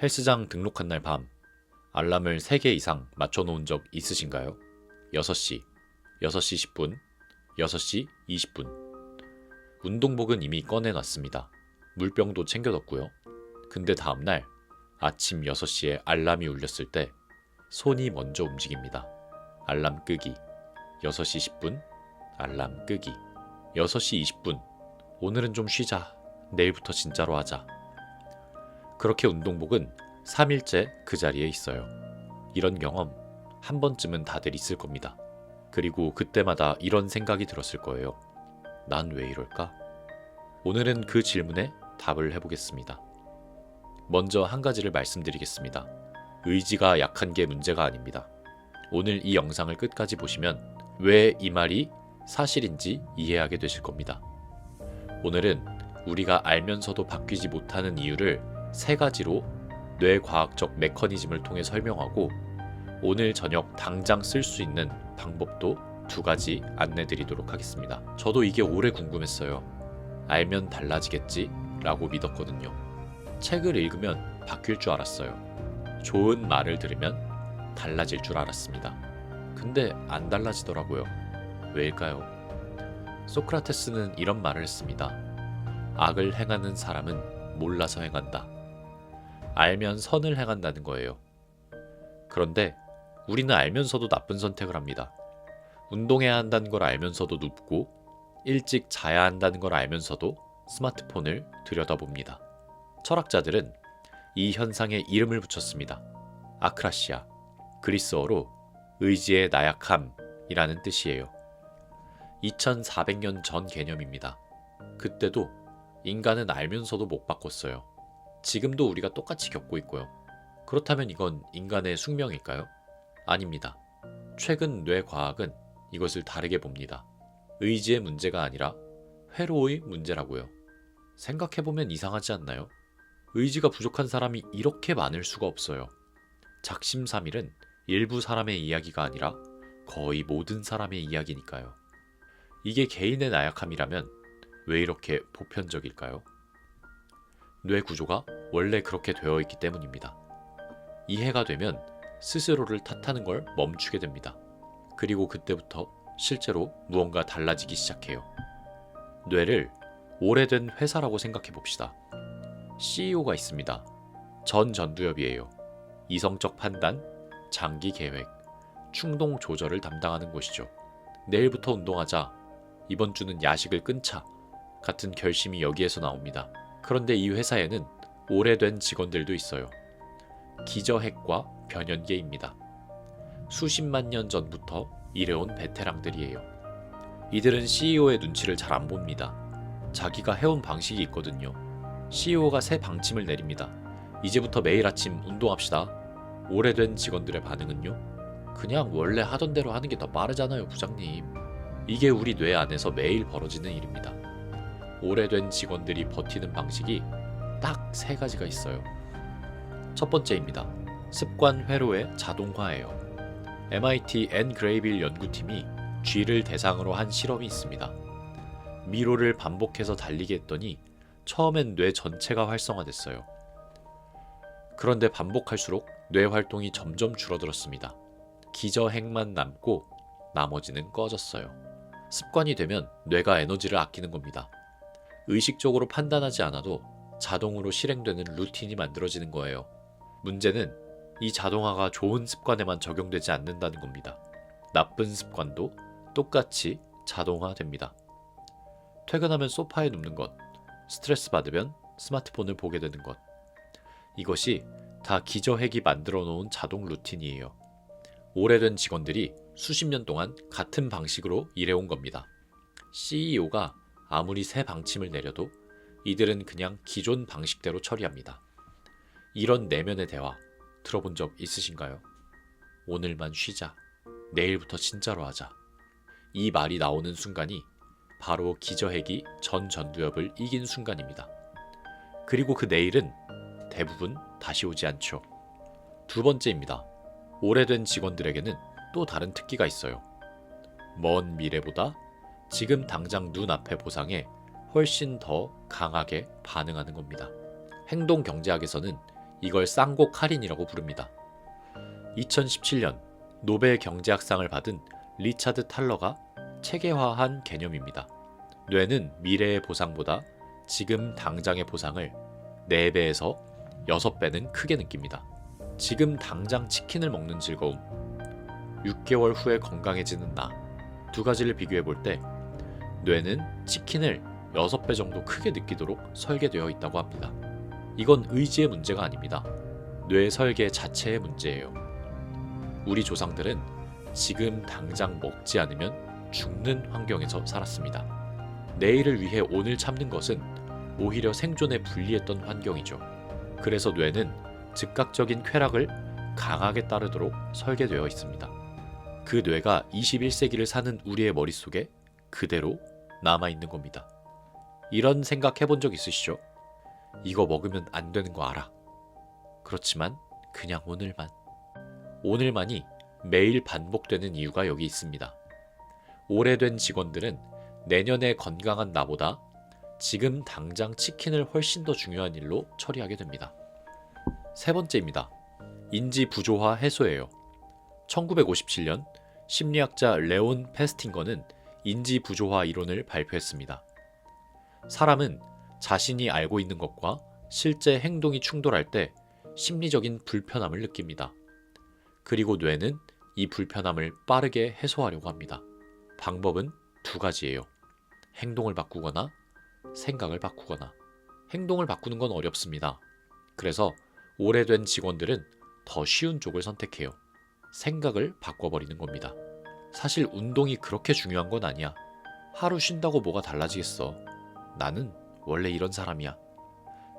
헬스장 등록한 날 밤, 알람을 3개 이상 맞춰놓은 적 있으신가요? 6시, 6시 10분, 6시 20분. 운동복은 이미 꺼내놨습니다. 물병도 챙겨뒀고요. 근데 다음날 아침 6시에 알람이 울렸을 때 손이 먼저 움직입니다. 알람 끄기. 6시 10분, 알람 끄기. 6시 20분, 오늘은 좀 쉬자. 내일부터 진짜로 하자. 그렇게 운동복은 3일째 그 자리에 있어요. 이런 경험 한 번쯤은 다들 있을 겁니다. 그리고 그때마다 이런 생각이 들었을 거예요. 난 왜 이럴까? 오늘은 그 질문에 답을 해보겠습니다. 먼저 한 가지를 말씀드리겠습니다. 의지가 약한 게 문제가 아닙니다. 오늘 이 영상을 끝까지 보시면 왜 이 말이 사실인지 이해하게 되실 겁니다. 오늘은 우리가 알면서도 바뀌지 못하는 이유를 3가지로 뇌과학적 메커니즘을 통해 설명하고 오늘 저녁 당장 쓸 수 있는 방법도 2가지 안내드리도록 하겠습니다. 저도 이게 오래 궁금했어요. 알면 달라지겠지? 라고 믿었거든요. 책을 읽으면 바뀔 줄 알았어요. 좋은 말을 들으면 달라질 줄 알았습니다. 근데 안 달라지더라고요. 왜일까요? 소크라테스는 이런 말을 했습니다. 악을 행하는 사람은 몰라서 행한다. 알면 선을 행한다는 거예요. 그런데 우리는 알면서도 나쁜 선택을 합니다. 운동해야 한다는 걸 알면서도 눕고 일찍 자야 한다는 걸 알면서도 스마트폰을 들여다봅니다. 철학자들은 이 현상에 이름을 붙였습니다. 아크라시아, 그리스어로 의지의 나약함이라는 뜻이에요. 2400년 전 개념입니다. 그때도 인간은 알면서도 못 바꿨어요. 지금도 우리가 똑같이 겪고 있고요. 그렇다면 이건 인간의 숙명일까요? 아닙니다. 최근 뇌과학은 이것을 다르게 봅니다. 의지의 문제가 아니라 회로의 문제라고요. 생각해보면 이상하지 않나요? 의지가 부족한 사람이 이렇게 많을 수가 없어요. 작심삼일은 일부 사람의 이야기가 아니라 거의 모든 사람의 이야기니까요. 이게 개인의 나약함이라면 왜 이렇게 보편적일까요? 뇌 구조가 원래 그렇게 되어 있기 때문입니다. 이해가 되면 스스로를 탓하는 걸 멈추게 됩니다. 그리고 그때부터 실제로 무언가 달라지기 시작해요. 뇌를 오래된 회사라고 생각해 봅시다. CEO가 있습니다. 전두엽이에요. 이성적 판단, 장기 계획, 충동 조절을 담당하는 곳이죠. 내일부터 운동하자, 이번 주는 야식을 끊자 같은 결심이 여기에서 나옵니다. 그런데 이 회사에는 오래된 직원들도 있어요. 기저핵과 변연계입니다. 수십만 년 전부터 일해온 베테랑들이에요. 이들은 CEO의 눈치를 잘 안 봅니다. 자기가 해온 방식이 있거든요. CEO가 새 방침을 내립니다. 이제부터 매일 아침 운동합시다. 오래된 직원들의 반응은요? 그냥 원래 하던 대로 하는 게 더 빠르잖아요, 부장님. 이게 우리 뇌 안에서 매일 벌어지는 일입니다. 오래된 직원들이 버티는 방식이 딱 3가지가 있어요. 첫 번째입니다. 습관 회로의 자동화예요. MIT 앤 그레이빌 연구팀이 쥐를 대상으로 한 실험이 있습니다. 미로를 반복해서 달리게 했더니 처음엔 뇌 전체가 활성화됐어요. 그런데 반복할수록 뇌 활동이 점점 줄어들었습니다. 기저핵만 남고 나머지는 꺼졌어요. 습관이 되면 뇌가 에너지를 아끼는 겁니다. 의식적으로 판단하지 않아도 자동으로 실행되는 루틴이 만들어지는 거예요. 문제는 이 자동화가 좋은 습관에만 적용되지 않는다는 겁니다. 나쁜 습관도 똑같이 자동화됩니다. 퇴근하면 소파에 눕는 것, 스트레스 받으면 스마트폰을 보게 되는 것. 이것이 다 기저핵이 만들어 놓은 자동 루틴이에요. 오래된 직원들이 수십 년 동안 같은 방식으로 일해온 겁니다. CEO가 아무리 새 방침을 내려도 이들은 그냥 기존 방식대로 처리합니다. 이런 내면의 대화 들어본 적 있으신가요? 오늘만 쉬자. 내일부터 진짜로 하자. 이 말이 나오는 순간이 바로 기저핵이 전두엽을 이긴 순간입니다. 그리고 그 내일은 대부분 다시 오지 않죠. 2번째입니다. 오래된 직원들에게는 또 다른 특기가 있어요. 먼 미래보다 지금 당장 눈앞의 보상에 훨씬 더 강하게 반응하는 겁니다. 행동 경제학에서는 이걸 쌍곡 할인이라고 부릅니다. 2017년 노벨 경제학상을 받은 리차드 탈러가 체계화한 개념입니다. 뇌는 미래의 보상보다 지금 당장의 보상을 4배에서 6배는 크게 느낍니다. 지금 당장 치킨을 먹는 즐거움, 6개월 후에 건강해지는 나, 두 가지를 비교해 볼 때 뇌는 치킨을 6배 정도 크게 느끼도록 설계되어 있다고 합니다. 이건 의지의 문제가 아닙니다. 뇌 설계 자체의 문제예요. 우리 조상들은 지금 당장 먹지 않으면 죽는 환경에서 살았습니다. 내일을 위해 오늘 참는 것은 오히려 생존에 불리했던 환경이죠. 그래서 뇌는 즉각적인 쾌락을 강하게 따르도록 설계되어 있습니다. 그 뇌가 21세기를 사는 우리의 머릿속에 그대로 남아있는 겁니다. 이런 생각 해본 적 있으시죠? 이거 먹으면 안 되는 거 알아. 그렇지만 그냥 오늘만. 오늘만이 매일 반복되는 이유가 여기 있습니다. 오래된 직원들은 내년에 건강한 나보다 지금 당장 치킨을 훨씬 더 중요한 일로 처리하게 됩니다. 세 번째입니다. 인지 부조화 해소예요. 1957년 심리학자 레온 페스팅거는 인지 부조화 이론을 발표했습니다. 사람은 자신이 알고 있는 것과 실제 행동이 충돌할 때 심리적인 불편함을 느낍니다. 그리고 뇌는 이 불편함을 빠르게 해소하려고 합니다. 방법은 두 가지예요. 행동을 바꾸거나 생각을 바꾸거나. 행동을 바꾸는 건 어렵습니다. 그래서 오래된 직원들은 더 쉬운 쪽을 선택해요. 생각을 바꿔버리는 겁니다. 사실 운동이 그렇게 중요한 건 아니야. 하루 쉰다고 뭐가 달라지겠어. 나는 원래 이런 사람이야.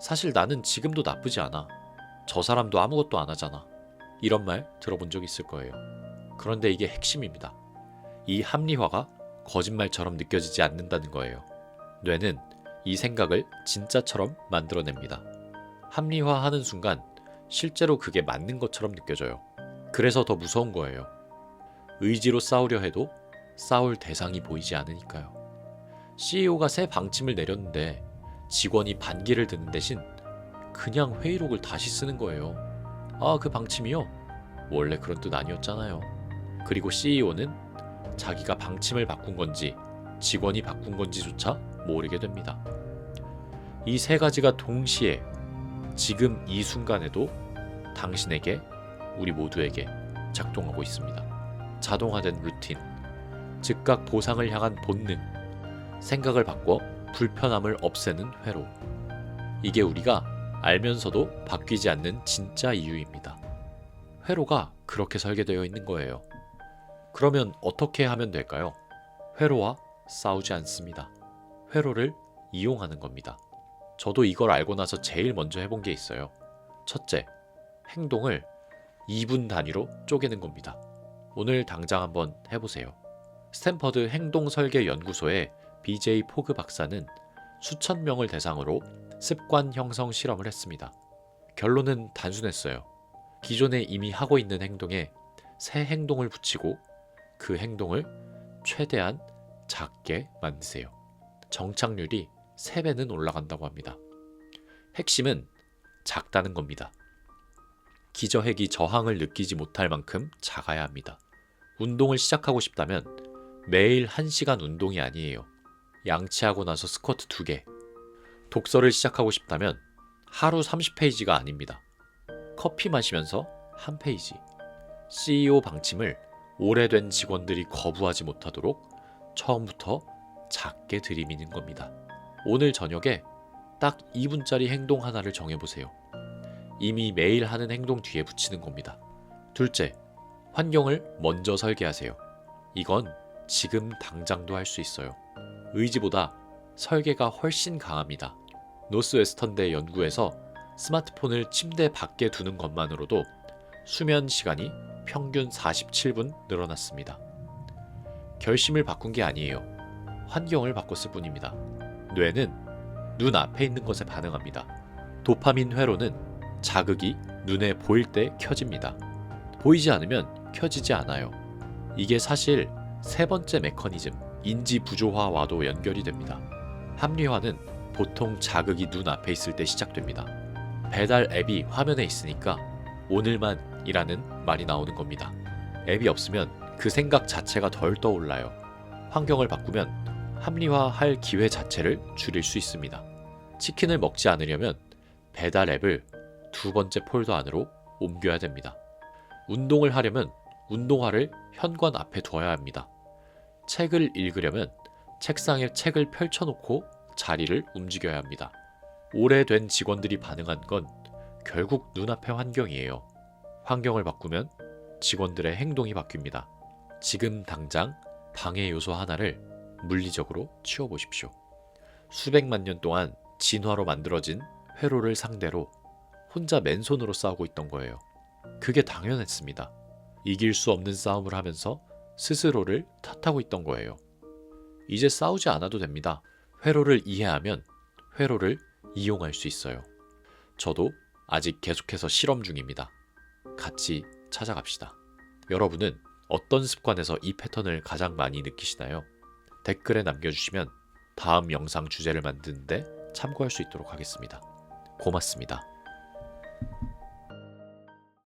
사실 나는 지금도 나쁘지 않아. 저 사람도 아무것도 안 하잖아. 이런 말 들어본 적 있을 거예요. 그런데 이게 핵심입니다. 이 합리화가 거짓말처럼 느껴지지 않는다는 거예요. 뇌는 이 생각을 진짜처럼 만들어냅니다. 합리화하는 순간 실제로 그게 맞는 것처럼 느껴져요. 그래서 더 무서운 거예요. 의지로 싸우려 해도 싸울 대상이 보이지 않으니까요. CEO가 새 방침을 내렸는데 직원이 반기를 드는 대신 그냥 회의록을 다시 쓰는 거예요. 아, 그 방침이요? 원래 그런 뜻 아니었잖아요. 그리고 CEO는 자기가 방침을 바꾼 건지 직원이 바꾼 건지조차 모르게 됩니다. 이 세 가지가 동시에 지금 이 순간에도 당신에게, 우리 모두에게 작동하고 있습니다. 자동화된 루틴, 즉각 보상을 향한 본능, 생각을 바꿔 불편함을 없애는 회로. 이게 우리가 알면서도 바뀌지 않는 진짜 이유입니다. 회로가 그렇게 설계되어 있는 거예요. 그러면 어떻게 하면 될까요? 회로와 싸우지 않습니다. 회로를 이용하는 겁니다. 저도 이걸 알고 나서 제일 먼저 해본 게 있어요. 첫째, 행동을 2분 단위로 쪼개는 겁니다. 오늘 당장 한번 해보세요. 스탠퍼드 행동설계연구소의 BJ 포그 박사는 수천 명을 대상으로 습관 형성 실험을 했습니다. 결론은 단순했어요. 기존에 이미 하고 있는 행동에 새 행동을 붙이고 그 행동을 최대한 작게 만드세요. 정착률이 3배는 올라간다고 합니다. 핵심은 작다는 겁니다. 기저핵이 저항을 느끼지 못할 만큼 작아야 합니다. 운동을 시작하고 싶다면 매일 1시간 운동이 아니에요. 양치하고 나서 스쿼트 2개. 독서를 시작하고 싶다면 하루 30페이지가 아닙니다. 커피 마시면서 1페이지. CEO 방침을 오래된 직원들이 거부하지 못하도록 처음부터 작게 들이미는 겁니다. 오늘 저녁에 딱 2분짜리 행동 하나를 정해보세요. 이미 매일 하는 행동 뒤에 붙이는 겁니다. 둘째, 환경을 먼저 설계하세요. 이건 지금 당장도 할 수 있어요. 의지보다 설계가 훨씬 강합니다. 노스웨스턴대 연구에서 스마트폰을 침대 밖에 두는 것만으로도 수면 시간이 평균 47분 늘어났습니다. 결심을 바꾼 게 아니에요. 환경을 바꿨을 뿐입니다. 뇌는 눈 앞에 있는 것에 반응합니다. 도파민 회로는 자극이 눈에 보일 때 켜집니다. 보이지 않으면 켜지지 않아요. 이게 사실 세 번째 메커니즘, 인지 부조화와도 연결이 됩니다. 합리화는 보통 자극이 눈 앞에 있을 때 시작됩니다. 배달 앱이 화면에 있으니까 오늘만이라는 말이 나오는 겁니다. 앱이 없으면 그 생각 자체가 덜 떠올라요. 환경을 바꾸면 합리화할 기회 자체를 줄일 수 있습니다. 치킨을 먹지 않으려면 배달 앱을 두 번째 폴더 안으로 옮겨야 됩니다. 운동을 하려면 운동화를 현관 앞에 두어야 합니다. 책을 읽으려면 책상에 책을 펼쳐놓고 자리를 움직여야 합니다. 오래된 직원들이 반응한 건 결국 눈앞의 환경이에요. 환경을 바꾸면 직원들의 행동이 바뀝니다. 지금 당장 방해 요소 하나를 물리적으로 치워보십시오. 수백만 년 동안 진화로 만들어진 회로를 상대로 혼자 맨손으로 싸우고 있던 거예요. 그게 당연했습니다. 이길 수 없는 싸움을 하면서 스스로를 탓하고 있던 거예요. 이제 싸우지 않아도 됩니다. 회로를 이해하면 회로를 이용할 수 있어요. 저도 아직 계속해서 실험 중입니다. 같이 찾아갑시다. 여러분은 어떤 습관에서 이 패턴을 가장 많이 느끼시나요? 댓글에 남겨주시면 다음 영상 주제를 만드는데 참고할 수 있도록 하겠습니다. 고맙습니다.